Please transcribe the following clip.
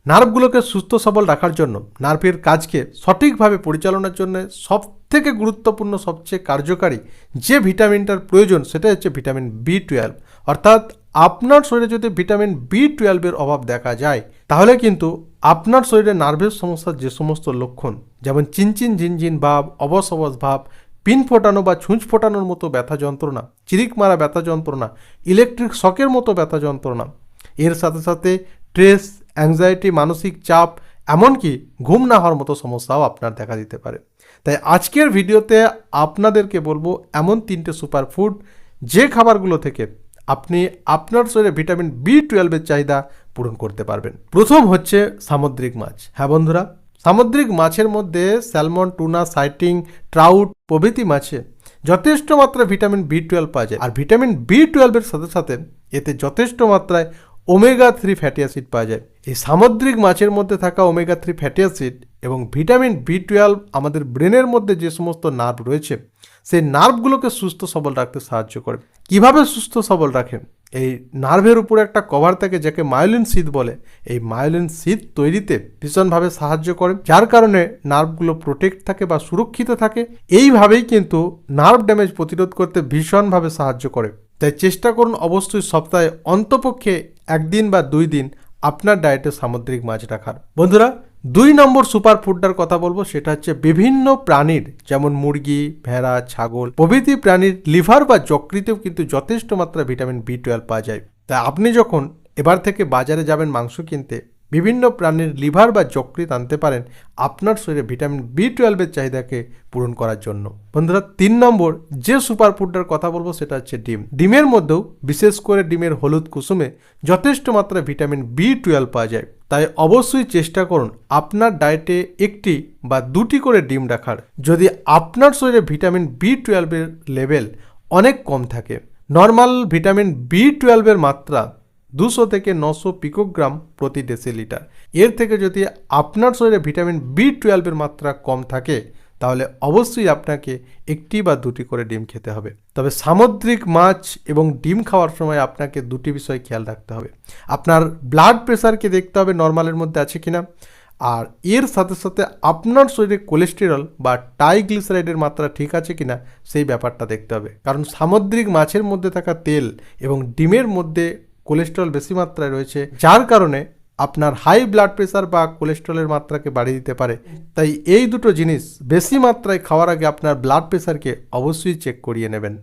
নার্ভগুলোকে সুস্থ সবল রাখার জন্য, নার্ভের কাজকে সঠিকভাবে পরিচালনার জন্য সবথেকে গুরুত্বপূর্ণ, সবচেয়ে কার্যকারী যে ভিটামিনটার প্রয়োজন সেটা হচ্ছে ভিটামিন B12। অর্থাৎ আপনার শরীরে যদি ভিটামিন B12-এর অভাব দেখা যায় তাহলে কিন্তু আপনার শরীরে নার্ভের সমস্যার যে সমস্ত লক্ষণ, যেমন চিনচিন ঝিনঝিন ভাব, অবশ অবশ ভাব, পিন ফোটানো বা ছুঁচ ফোটানোর মতো ব্যথা যন্ত্রণা, চিরিক মারা ব্যথা যন্ত্রণা, ইলেকট্রিক শকের মতো ব্যথা যন্ত্রণা, এর সাথে সাথে স্ট্রেস, অ্যাংজাইটি, মানসিক চাপ, এমনকি ঘুম না হওয়ার মতো সমস্যাও আপনার দেখা দিতে পারে। তাই আজকের ভিডিওতে আপনাদেরকে বলবো এমন 3টে সুপারফুড যে খাবারগুলো থেকে আপনি আপনার শরীরে ভিটামিন B12-এর চাহিদা পূরণ করতে পারবেন। প্রথম হচ্ছে সামুদ্রিক মাছ। হ্যাঁ বন্ধুরা, সামুদ্রিক মাছের মধ্যে স্যালমন, টুনা, সাইটিং, ট্রাউট প্রভৃতি মাছে যথেষ্ট মাত্রায় ভিটামিন B12 পাওয়া যায়। আর ভিটামিন B12-এর সাথে সাথে এতে যথেষ্ট মাত্রায় ওমেগা-3 ফ্যাটি অ্যাসিড পাওয়া যায়। এই সামুদ্রিক মাছের মধ্যে থাকা ওমেগা-3 ফ্যাটি অ্যাসিড এবং ভিটামিন B12 আমাদের ব্রেনের মধ্যে যে সমস্ত নার্ভ রয়েছে সেই নার্ভগুলোকে সুস্থ সবল রাখতে সাহায্য করে। কিভাবে সুস্থ সবল রাখে? এই নার্ভের উপরে একটা কভার থাকে যাকে মায়োলিন শীথ বলে। এই মায়োলিন শীথ তৈরিতে ভীষণভাবে সাহায্য করে, যার কারণে নার্ভগুলো প্রোটেক্ট থাকে বা সুরক্ষিত থাকে। এইভাবেই কিন্তু নার্ভ ড্যামেজ প্রতিরোধ করতে ভীষণভাবে সাহায্য করে। তাই চেষ্টা করুন অবশ্যই সপ্তাহে অন্তপক্ষে 1 দিন বা 2 দিন আপনার ডায়েটে সামুদ্রিক মাছ রাখার। বন্ধুরা, 2 নম্বর সুপার ফুডটার কথা বলবো, সেটা হচ্ছে বিভিন্ন প্রাণীর, যেমন মুরগি, ভেড়া, ছাগল প্রভৃতি প্রাণীর লিভার বা যকৃতেও কিন্তু যথেষ্ট মাত্রায় ভিটামিন B12 পাওয়া যায়। তাই আপনি যখন এবার থেকে বাজারে যাবেন মাংস কিনতে, বিভিন্ন প্রাণীর লিভার বা যকৃৎ আনতে পারেন আপনার শরীরে ভিটামিন B12-এর চাহিদাকে পূরণ করার জন্য। বন্ধুরা, 3 নম্বর যে সুপার ফুডটার কথা বলবো সেটা হচ্ছে ডিম। ডিমের মধ্যেও বিশেষ করে ডিমের হলুদ কুসুমে যথেষ্ট মাত্রায় ভিটামিন B12 পাওয়া যায়। তাই অবশ্যই চেষ্টা করুন আপনার ডায়েটে 1টি বা 2টি করে ডিম রাখার। যদি আপনার শরীরে ভিটামিন B12-এর লেভেল অনেক কম থাকে, নর্মাল ভিটামিন B12-এর মাত্রা 200 থেকে 900 পিকোগ্রাম প্রতি ডেসিলিটার, এর থেকে যদি আপনার শরীরে ভিটামিন B12-এর মাত্রা কম থাকে তাহলে অবশ্যই আপনাকে 1টি বা 2টি করে ডিম খেতে হবে। তবে সামুদ্রিক মাছ এবং ডিম খাওয়ার সময় আপনাকে 2টি বিষয় খেয়াল রাখতে হবে। আপনার ব্লাড প্রেশারকে দেখতে হবে নর্মালের মধ্যে আছে কিনা, আর এর সাথে সাথে আপনার শরীরে কোলেস্টেরল বা ট্রাইগ্লিসারাইডের মাত্রা ঠিক আছে কিনা সেই ব্যাপারটা দেখতে হবে। কারণ সামুদ্রিক মাছের মধ্যে থাকা তেল এবং ডিমের মধ্যে কোলেস্টেরল বেশি মাত্রায় রয়েছে, যার কারণে আপনার হাই ব্লাড প্রেশার বা কোলেস্টেরলের মাত্রাকে বাড়িয়ে দিতে পারে। তাই এই দুটো জিনিস বেশি মাত্রায় খাওয়ার আগে আপনার ব্লাড প্রেশারকে অবশ্যই চেক করিয়ে নেবেন।